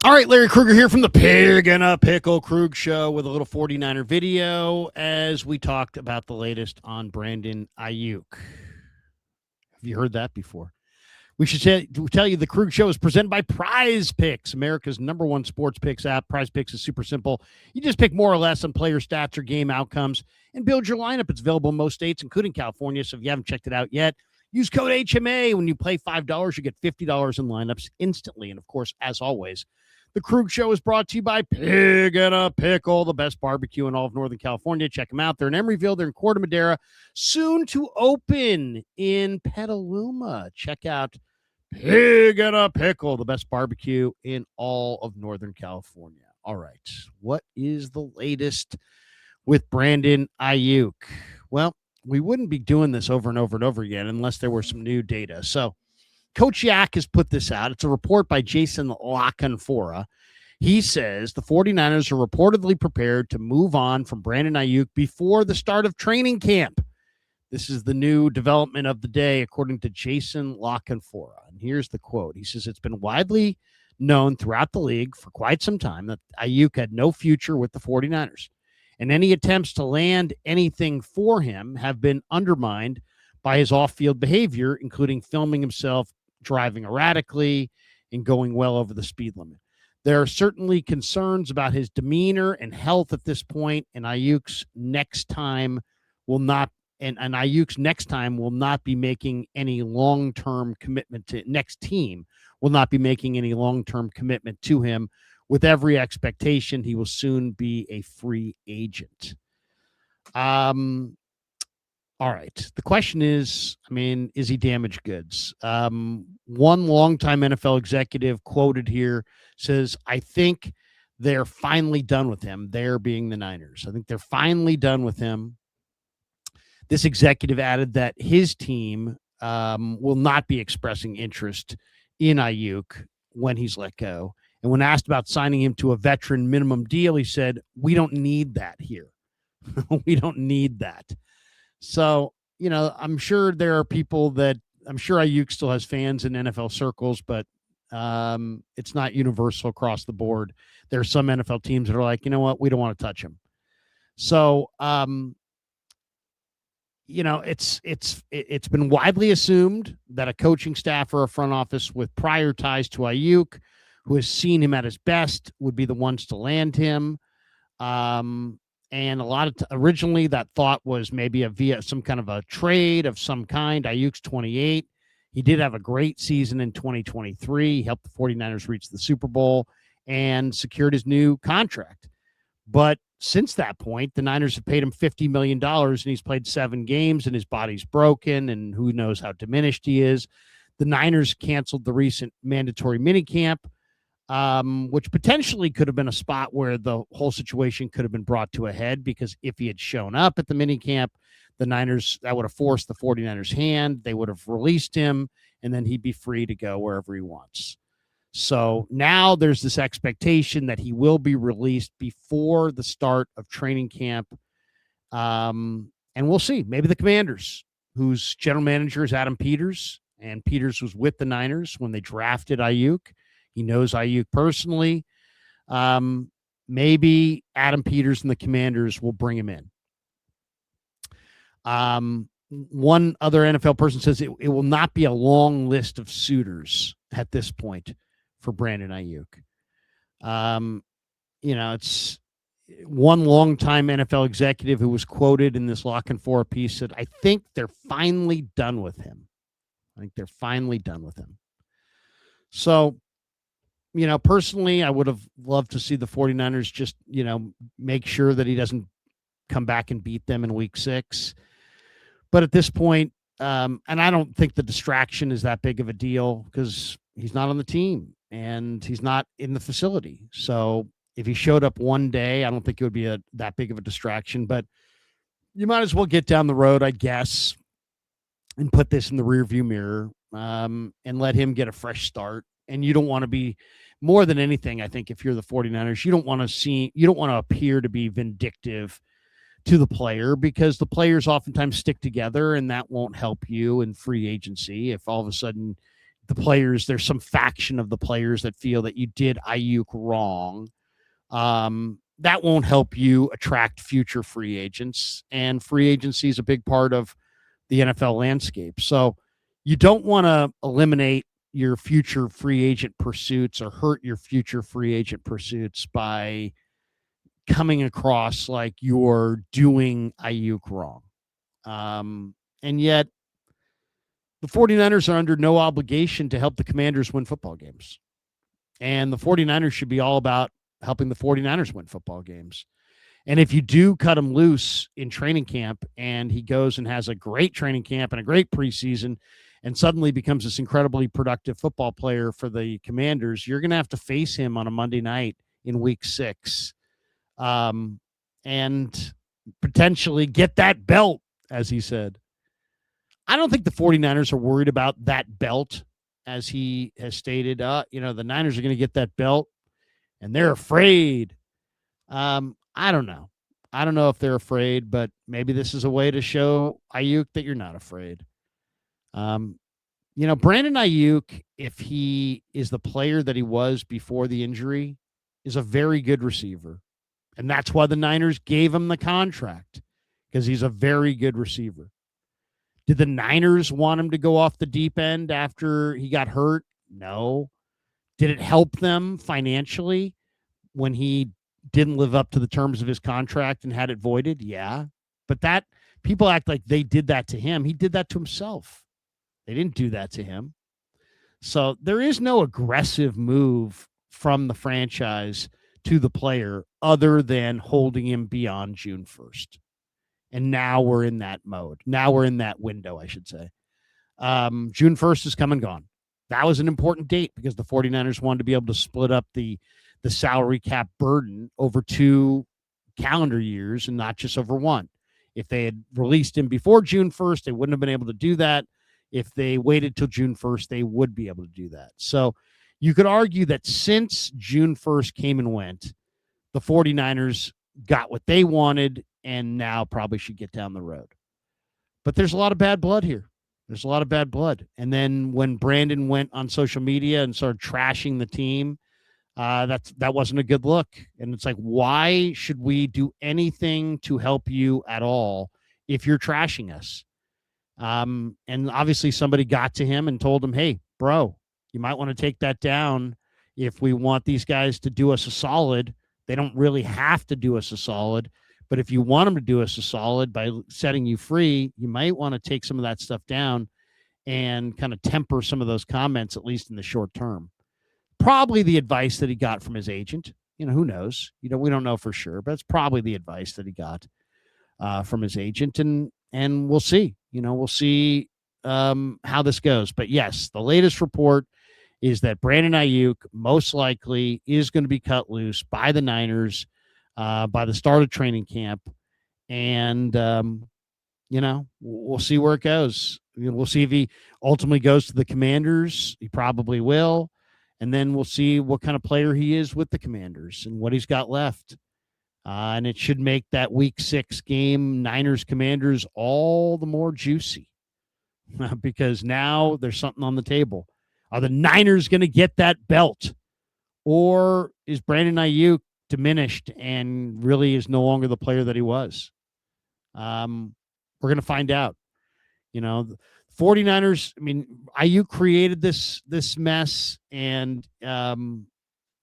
All right, Larry Krueger here from the Pig and a Pickle Krug Show with a little 49er video as we talked about the latest on Brandon Aiyuk. Have you heard that before? We should tell you the Krug Show is presented by Prize Picks, America's #1 sports picks app. Prize Picks is super simple. You just pick more or less on player stats or game outcomes and build your lineup. It's available in most states, including California. So if you haven't checked it out yet, use code HMA. When you play $5, you get $50 in lineups instantly. And of course, as always, the Krug Show is brought to you by Pig and a Pickle, the best barbecue in all of Northern California. Check them out. They're in Emeryville. They're in Corte Madera, soon to open in Petaluma. Check out Pig and a Pickle, the best barbecue in all of Northern California. All right. What is the latest with Brandon Aiyuk? Well, we wouldn't be doing this over and over and over again unless there were some new data. So Coach Yak has put this out. It's a report by Jason LaCanfora. He says the 49ers are reportedly prepared to move on from Brandon Aiyuk before the start of training camp. This is the new development of the day, according to Jason LaCanfora. And here's the quote. He says, it's been widely known throughout the league for quite some time that Aiyuk had no future with the 49ers. And any attempts to land anything for him have been undermined by his off-field behavior, including filming himself driving erratically and going well over the speed limit. There are certainly concerns about his demeanor and health at this point, and Aiyuk's next time will not be making any long-term commitment to next team will not be making any long-term commitment to him, with every expectation he will soon be a free agent. All right. The question is, is he damaged goods? One longtime NFL executive quoted here says, I think they're finally done with him. They're being the Niners. I think they're finally done with him. This executive added that his team will not be expressing interest in Aiyuk when he's let go. And when asked about signing him to a veteran minimum deal, he said, we don't need that here. We don't need that. So, I'm sure there are people I'm sure Aiyuk still has fans in NFL circles, but it's not universal across the board. There are some NFL teams that are like, you know what, we don't want to touch him. So, it's been widely assumed that a coaching staff or a front office with prior ties to Aiyuk, who has seen him at his best, would be the ones to land him. And a lot of originally that thought was maybe via some kind of a trade of some kind. Aiyuk's 28. He did have a great season in 2023. He helped the 49ers reach the Super Bowl and secured his new contract. But since that point, the Niners have paid him $50 million, and he's played 7 games, and his body's broken, and who knows how diminished he is. The Niners canceled the recent mandatory minicamp, which potentially could have been a spot where the whole situation could have been brought to a head, because if he had shown up at the minicamp, the Niners, that would have forced the 49ers' hand. They would have released him, and then he'd be free to go wherever he wants. So now there's this expectation that he will be released before the start of training camp. And we'll see. Maybe the Commanders, whose general manager is Adam Peters, and Peters was with the Niners when they drafted Aiyuk. He knows Aiyuk personally. Maybe Adam Peters and the Commanders will bring him in. One other NFL person says it will not be a long list of suitors at this point for Brandon Aiyuk. It's one longtime NFL executive who was quoted in this LaCanfora piece said, I think they're finally done with him. So, personally, I would have loved to see the 49ers just, make sure that he doesn't come back and beat them in week 6. But at this point, and I don't think the distraction is that big of a deal because he's not on the team and he's not in the facility. So if he showed up one day, I don't think it would be that big of a distraction. But you might as well get down the road, I guess, and put this in the rearview mirror and let him get a fresh start. And you don't want to be, more than anything, I think, if you're the 49ers, you don't want to appear to be vindictive to the player, because the players oftentimes stick together, and that won't help you in free agency if all of a sudden the players, there's some faction of the players that feel that you did Aiyuk wrong. That won't help you attract future free agents, and free agency is a big part of the NFL landscape. So you don't want to eliminate your future free agent pursuits or hurt your future free agent pursuits by coming across like you're doing Aiyuk wrong. And yet the 49ers are under no obligation to help the Commanders win football games. And the 49ers should be all about helping the 49ers win football games. And if you do cut him loose in training camp and he goes and has a great training camp and a great preseason and suddenly becomes this incredibly productive football player for the Commanders, you're going to have to face him on a Monday night in week 6 and potentially get that belt, as he said. I don't think the 49ers are worried about that belt, as he has stated. The Niners are going to get that belt, and they're afraid. I don't know. I don't know if they're afraid, but maybe this is a way to show Aiyuk that you're not afraid. Brandon Aiyuk, if he is the player that he was before the injury, is a very good receiver. And that's why the Niners gave him the contract, because he's a very good receiver. Did the Niners want him to go off the deep end after he got hurt? No. Did it help them financially when he didn't live up to the terms of his contract and had it voided? Yeah. But that people act like they did that to him. He did that to himself. They didn't do that to him. So there is no aggressive move from the franchise to the player other than holding him beyond June 1st. And now we're in that mode. Now we're in that window, I should say. June 1st is come and gone. That was an important date because the 49ers wanted to be able to split up the salary cap burden over 2 calendar years and not just over 1. If they had released him before June 1st, they wouldn't have been able to do that. If they waited till June 1st, they would be able to do that. So you could argue that since June 1st came and went, the 49ers got what they wanted and now probably should get down the road. But there's a lot of bad blood here. There's a lot of bad blood. And then when Brandon went on social media and started trashing the team, that wasn't a good look. And it's like, why should we do anything to help you at all if you're trashing us? And obviously somebody got to him and told him, hey, bro, you might want to take that down if we want these guys to do us a solid. They don't really have to do us a solid. But if you want them to do us a solid by setting you free, you might want to take some of that stuff down and kind of temper some of those comments, at least in the short term. Probably the advice that he got from his agent. Who knows? We don't know for sure, but it's probably the advice that he got from his agent. And we'll see. We'll see how this goes. But yes, the latest report is that Brandon Aiyuk most likely is going to be cut loose by the Niners by the start of training camp. And, we'll see where it goes. We'll see if he ultimately goes to the Commanders. He probably will. And then we'll see what kind of player he is with the Commanders and what he's got left. And it should make that week 6 game, Niners-Commanders, all the more juicy because now there's something on the table. Are the Niners going to get that belt? Or is Brandon Aiyuk diminished and really is no longer the player that he was? We're going to find out. The 49ers, Aiyuk created this mess, and the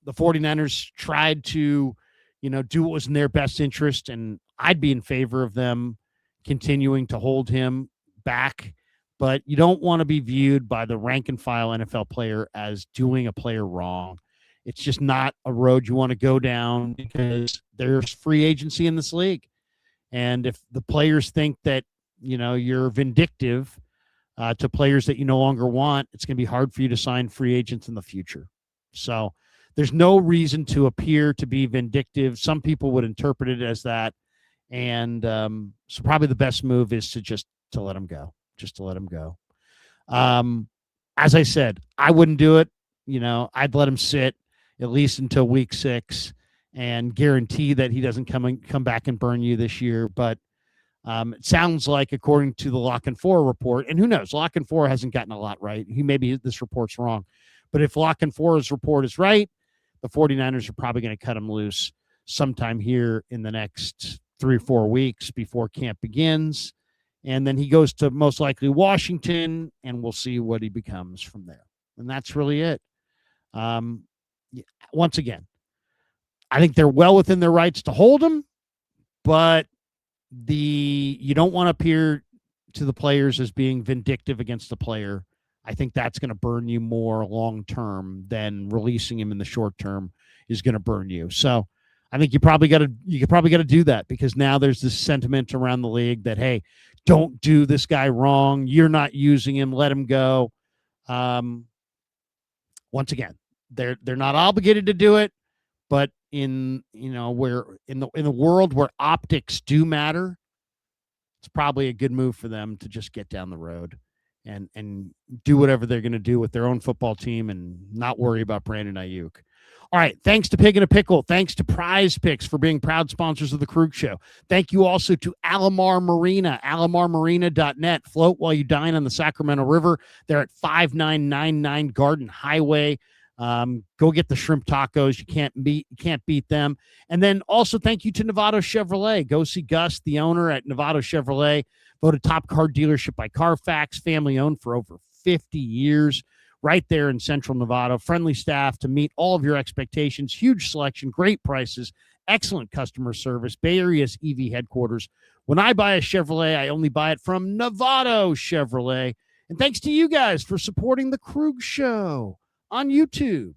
49ers tried to, do what was in their best interest, and I'd be in favor of them continuing to hold him back. But you don't want to be viewed by the rank and file NFL player as doing a player wrong. It's just not a road you want to go down because there's free agency in this league. And if the players think that, you're vindictive to players that you no longer want, it's going to be hard for you to sign free agents in the future. So there's no reason to appear to be vindictive. Some people would interpret it as that. And so probably the best move is to let him go. Just to let him go. As I said, I wouldn't do it. I'd let him sit at least until week 6 and guarantee that he doesn't come back and burn you this year. But It sounds like, according to the Lock and Four report, and who knows, Lock and Four hasn't gotten a lot right. Maybe this report's wrong. But if Lock and Four's report is right, the 49ers are probably going to cut him loose sometime here in the next 3 or 4 weeks before camp begins. And then he goes to most likely Washington, and we'll see what he becomes from there. And that's really it. Once again, I think they're well within their rights to hold him, but you don't want to appear to the players as being vindictive against the player. I think that's going to burn you more long term than releasing him in the short term is going to burn you. So I think you could probably got to do that, because now there's this sentiment around the league that, hey, don't do this guy wrong. You're not using him. Let him go. Once again, they're not obligated to do it, but in the world where optics do matter, it's probably a good move for them to just get down the road and do whatever they're going to do with their own football team and not worry about Brandon Aiyuk. All right. Thanks to Pig and a Pickle. Thanks to Prize Picks for being proud sponsors of the Krug Show. Thank you also to Alamar Marina, alamarmarina.net. Float while you dine on the Sacramento River. They're at 5999 Garden Highway. Go get the shrimp tacos. You can't beat them. And then also thank you to Novato Chevrolet. Go see Gus, the owner at Novato Chevrolet, voted top car dealership by Carfax, family owned for over 50 years, right there in Central Nevada. Friendly staff to meet all of your expectations. Huge selection, great prices, excellent customer service. Bay Area's EV headquarters. When I buy a Chevrolet, I only buy it from Novato Chevrolet. And thanks to you guys for supporting the Krug Show on YouTube.